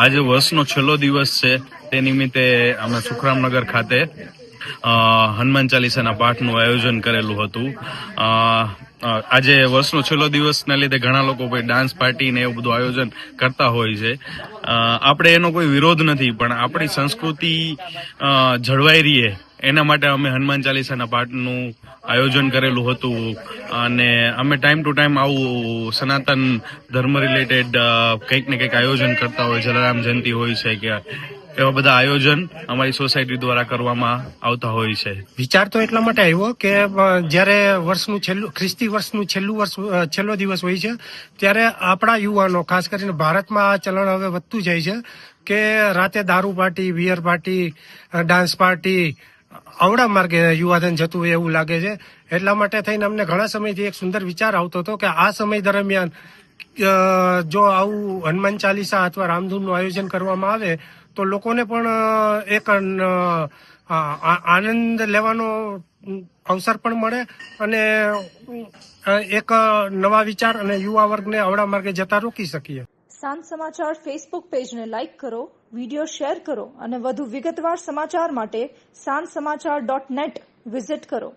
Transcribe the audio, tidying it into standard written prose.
આજે વર્ષનો છેલ્લો દિવસ છે, તે નિમિત્તે અમે સુખરામનગર ખાતે હનુમાન ચાલીસાના પાઠનું આયોજન કરેલું હતું. આજે વર્ષનો છેલ્લો દિવસના લીધે ઘણા લોકો ભાઈ ડાન્સ પાર્ટી ને એવું બધું આયોજન કરતા હોય છે. આપણે એનો કોઈ વિરોધ નથી, પણ આપણી સંસ્કૃતિ જળવાઈ રહીએ એના માટે અમે હનુમાન ચાલીસાના પાઠનું આયોજન કરેલું હતું. અને અમે ટાઈમ ટુ ટાઈમ આવું સનાતન ધર્મ રિલેટેડ કંઈક ને કંઈક આયોજન કરતા હોય. જલારામ જયંતિ હોય છે કે એવા બધા આયોજન અમારી સોસાયટી દ્વારા કરવામાં આવતા હોય છે. વિચાર તો એટલા માટે આવ્યો કે જ્યારે ખ્રિસ્તી વર્ષનું છેલ્લો દિવસ હોય છે, ત્યારે આપણા યુવાનો, ખાસ કરીને ભારતમાં આ ચલણ હવે વધતું જાય છે કે રાતે દારૂ party, beer party, dance party અવળા માર્ગે યુવાધન જતું હોય એવું લાગે છે. એટલા માટે થઈને અમને ઘણા સમયથી એક સુંદર વિચાર આવતો હતો કે આ સમય દરમિયાન જો આવું હનુમાન ચાલીસા અથવા રામધૂનનું આયોજન કરવામાં આવે તો લોકોને પણ એક આનંદ લેવાનો અવસર પણ મળે અને એક નવા વિચાર અને યુવા વર્ગને અવળા માર્ગે જતા રોકી શકીએ. સાંજ સમાચાર ફેસબુક પેજને લાઇક કરો, વિડીયો શેર કરો અને વધુ વિગતવાર સમાચાર માટે sanssamachar.net વિઝિટ કરો.